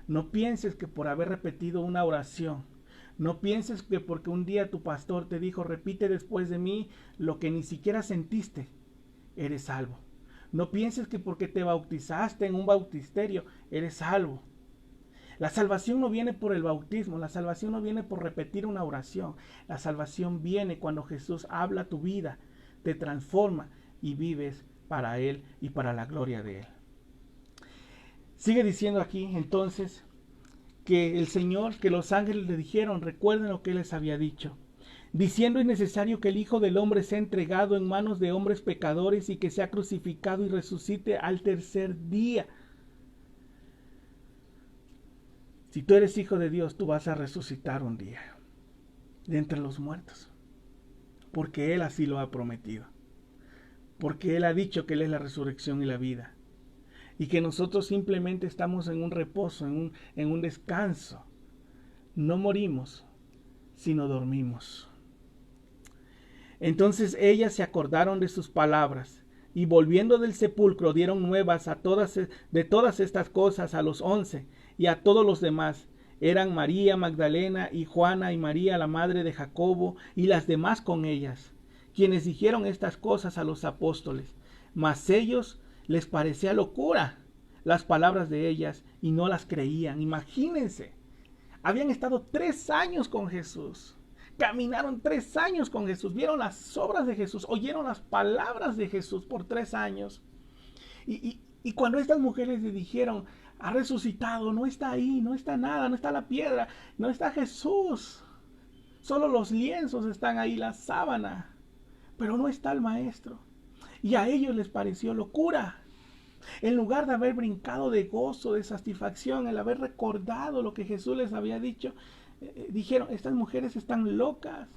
no pienses que por haber repetido una oración, no pienses que porque un día tu pastor te dijo, repite después de mí lo que ni siquiera sentiste, eres salvo. No pienses que porque te bautizaste en un bautisterio eres salvo. La salvación no viene por el bautismo, la salvación no viene por repetir una oración. La salvación viene cuando Jesús habla tu vida, te transforma y vives para Él y para la gloria de Él. Sigue diciendo aquí entonces que el Señor, que los ángeles le dijeron, recuerden lo que Él les había dicho, diciendo: es necesario que el Hijo del Hombre sea entregado en manos de hombres pecadores y que sea crucificado y resucite al tercer día. Si tú eres hijo de Dios, tú vas a resucitar un día de entre los muertos, porque Él así lo ha prometido, porque Él ha dicho que Él es la resurrección y la vida, y que nosotros simplemente estamos en un reposo, en un descanso. No morimos, sino dormimos. Entonces ellas se acordaron de sus palabras, y volviendo del sepulcro dieron nuevas de todas estas cosas a los 11 y a todos los demás. Eran María Magdalena y Juana y María la madre de Jacobo y las demás con ellas, quienes dijeron estas cosas a los apóstoles. Mas ellos les parecía locura las palabras de ellas y no las creían. Imagínense, habían estado 3 años con Jesús. Caminaron 3 años con Jesús, vieron las obras de Jesús, oyeron las palabras de Jesús por 3 años. Y cuando estas mujeres le dijeron: ha resucitado, no está ahí, no está nada, no está la piedra, no está Jesús, solo los lienzos están ahí, la sábana, pero no está el Maestro. Y a ellos les pareció locura. En lugar de haber brincado de gozo, de satisfacción, el haber recordado lo que Jesús les había dicho, dijeron: estas mujeres están locas.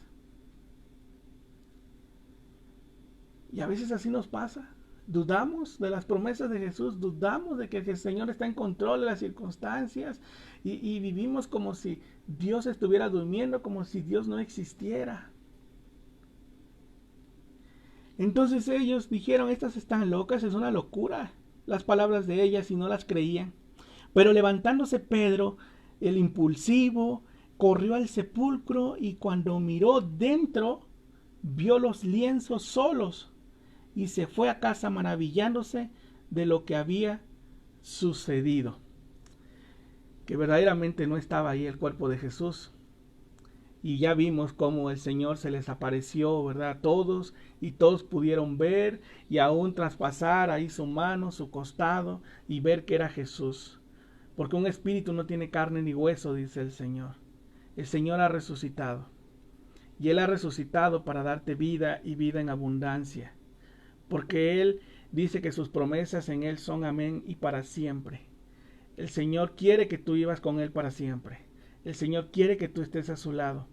Y a veces así nos pasa. Dudamos de las promesas de Jesús, dudamos de que el Señor está en control de las circunstancias y vivimos como si Dios estuviera durmiendo, como si Dios no existiera. Entonces ellos dijeron: estas están locas, es una locura las palabras de ellas, y no las creían. Pero levantándose Pedro, el impulsivo, corrió al sepulcro y cuando miró dentro, vio los lienzos solos y se fue a casa maravillándose de lo que había sucedido. Que verdaderamente no estaba ahí el cuerpo de Jesús. Y ya vimos cómo el Señor se les apareció, ¿verdad? A todos, y todos pudieron ver y aún traspasar ahí su mano, su costado, y ver que era Jesús. Porque un espíritu no tiene carne ni hueso, dice el Señor. El Señor ha resucitado. Y Él ha resucitado para darte vida y vida en abundancia. Porque Él dice que sus promesas en Él son amén y para siempre. El Señor quiere que tú vivas con Él para siempre. El Señor quiere que tú estés a su lado.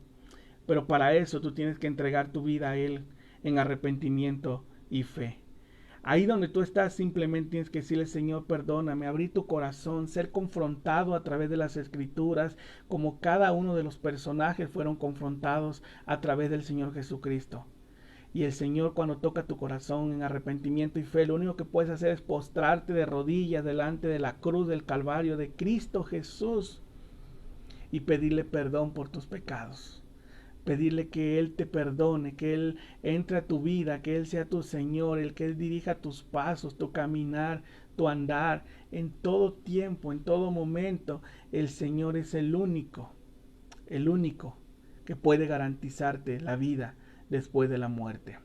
Pero para eso tú tienes que entregar tu vida a Él en arrepentimiento y fe. Ahí donde tú estás, simplemente tienes que decirle: Señor, perdóname, abrir tu corazón, ser confrontado a través de las Escrituras, como cada uno de los personajes fueron confrontados a través del Señor Jesucristo. Y el Señor, cuando toca tu corazón en arrepentimiento y fe, lo único que puedes hacer es postrarte de rodillas delante de la cruz del Calvario de Cristo Jesús y pedirle perdón por tus pecados. Pedirle que Él te perdone, que Él entre a tu vida, que Él sea tu Señor, el que Él dirija tus pasos, tu caminar, tu andar. En todo tiempo, en todo momento, el Señor es el único que puede garantizarte la vida después de la muerte.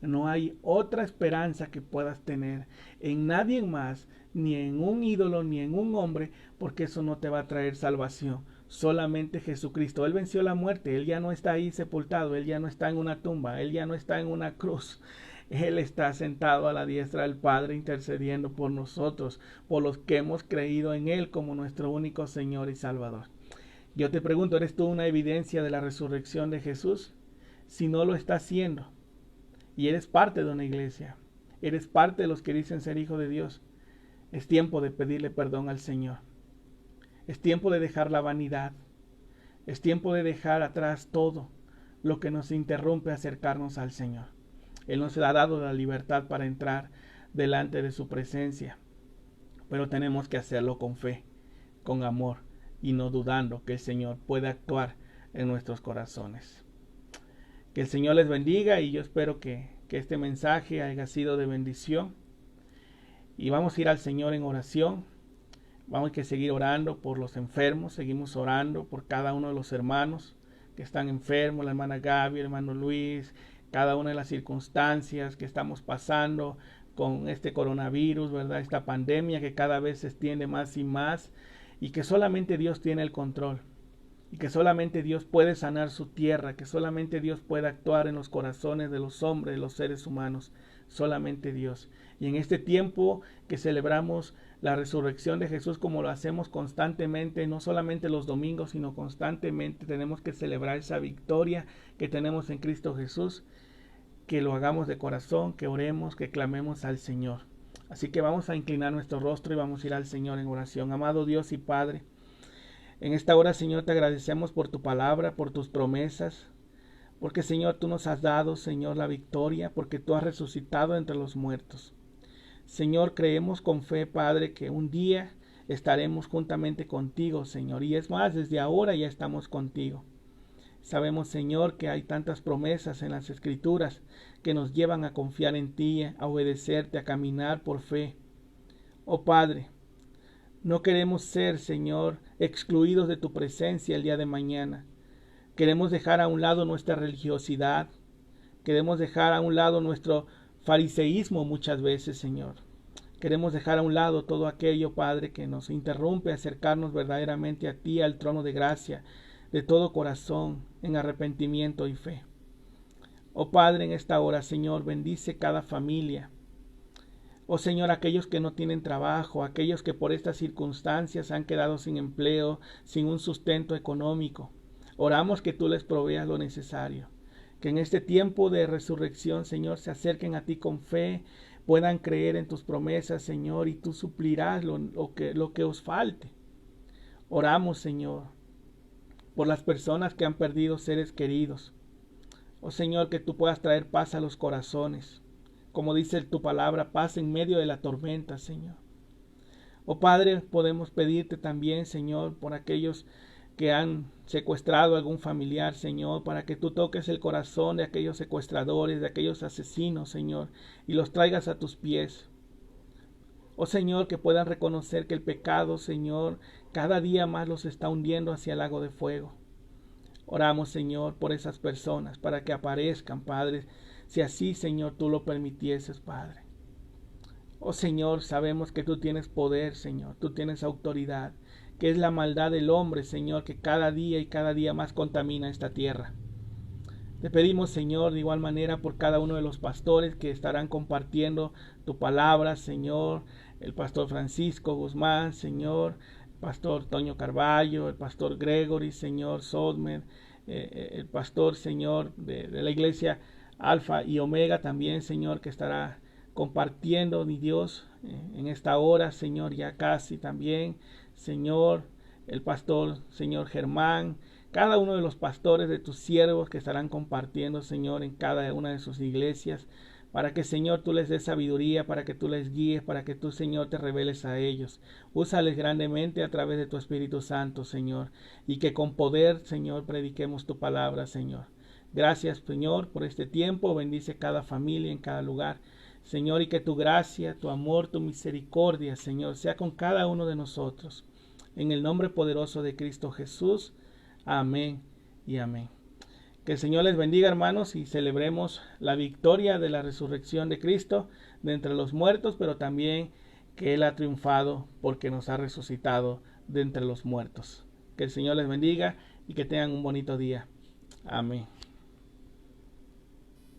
No hay otra esperanza que puedas tener en nadie más, ni en un ídolo, ni en un hombre, porque eso no te va a traer salvación. Solamente Jesucristo. Él venció la muerte. Él ya no está ahí sepultado. Él ya no está en una tumba. Él ya no está en una cruz. Él está sentado a la diestra del Padre intercediendo por nosotros, por los que hemos creído en Él como nuestro único Señor y Salvador. Yo te pregunto, ¿eres tú una evidencia de la resurrección de Jesús? Si no lo estás haciendo y eres parte de una iglesia, eres parte de los que dicen ser hijo de Dios, es tiempo de pedirle perdón al Señor. Es tiempo de dejar la vanidad. Es tiempo de dejar atrás todo lo que nos interrumpe acercarnos al Señor. Él nos ha dado la libertad para entrar delante de su presencia, pero tenemos que hacerlo con fe, con amor y no dudando que el Señor puede actuar en nuestros corazones. Que el Señor les bendiga y yo espero que este mensaje haya sido de bendición. Y vamos a ir al Señor en oración. Vamos a seguir orando por los enfermos. Seguimos orando por cada uno de los hermanos que están enfermos, la hermana Gaby, el hermano Luis, cada una de las circunstancias que estamos pasando con este coronavirus, ¿verdad? Esta pandemia que cada vez se extiende más y más, y que solamente Dios tiene el control, y que solamente Dios puede sanar su tierra, que solamente Dios puede actuar en los corazones de los hombres, de los seres humanos, solamente Dios. Y en este tiempo que celebramos la resurrección de Jesús, como lo hacemos constantemente, no solamente los domingos, sino constantemente, tenemos que celebrar esa victoria que tenemos en Cristo Jesús, que lo hagamos de corazón, que oremos, que clamemos al Señor. Así que vamos a inclinar nuestro rostro y vamos a ir al Señor en oración. Amado Dios y Padre, en esta hora, Señor, te agradecemos por tu palabra, por tus promesas, porque, Señor, tú nos has dado, Señor, la victoria, porque tú has resucitado entre los muertos. Señor, creemos con fe, Padre, que un día estaremos juntamente contigo, Señor, y es más, desde ahora ya estamos contigo. Sabemos, Señor, que hay tantas promesas en las Escrituras que nos llevan a confiar en ti, a obedecerte, a caminar por fe. Oh Padre, no queremos ser, Señor, excluidos de tu presencia el día de mañana. Queremos dejar a un lado nuestra religiosidad. Queremos dejar a un lado nuestro fariseísmo muchas veces, Señor. Queremos dejar a un lado todo aquello, Padre, que nos interrumpe acercarnos verdaderamente a ti, al trono de gracia, de todo corazón, en arrepentimiento y fe. Oh Padre, en esta hora, Señor, bendice cada familia. Oh Señor, aquellos que no tienen trabajo, aquellos que por estas circunstancias han quedado sin empleo, sin un sustento económico. Oramos que tú les proveas lo necesario. Que en este tiempo de resurrección, Señor, se acerquen a ti con fe, puedan creer en tus promesas, Señor, y tú suplirás lo que os falte. Oramos, Señor, por las personas que han perdido seres queridos. Oh Señor, que tú puedas traer paz a los corazones. Como dice tu palabra, paz en medio de la tormenta, Señor. Oh Padre, podemos pedirte también, Señor, por aquellos que han secuestrado a algún familiar, Señor, para que tú toques el corazón de aquellos secuestradores, de aquellos asesinos, Señor, y los traigas a tus pies. Oh Señor, que puedan reconocer que el pecado, Señor, cada día más los está hundiendo hacia el lago de fuego. Oramos, Señor, por esas personas, para que aparezcan, Padre, si así, Señor, tú lo permitieses, Padre. Oh Señor, sabemos que tú tienes poder, Señor, tú tienes autoridad, que es la maldad del hombre, Señor, que cada día y cada día más contamina esta tierra. Te pedimos, Señor, de igual manera por cada uno de los pastores que estarán compartiendo tu palabra, Señor, el pastor Francisco Guzmán, Señor, el pastor Toño Carballo, el pastor Gregory, Señor, Sodmer, el pastor, Señor, de la iglesia Alfa y Omega también, Señor, que estará compartiendo, mi Dios, en esta hora, Señor, ya casi también, Señor, el pastor, Señor Germán, cada uno de los pastores de tus siervos que estarán compartiendo, Señor, en cada una de sus iglesias, para que, Señor, tú les des sabiduría, para que tú les guíes, para que tú, Señor, te reveles a ellos. Úsales grandemente a través de tu Espíritu Santo, Señor, y que con poder, Señor, prediquemos tu palabra, Señor. Gracias, Señor, por este tiempo. Bendice cada familia en cada lugar, Señor, y que tu gracia, tu amor, tu misericordia, Señor, sea con cada uno de nosotros. En el nombre poderoso de Cristo Jesús. Amén y amén. Que el Señor les bendiga, hermanos, y celebremos la victoria de la resurrección de Cristo de entre los muertos, pero también que Él ha triunfado porque nos ha resucitado de entre los muertos. Que el Señor les bendiga y que tengan un bonito día. Amén.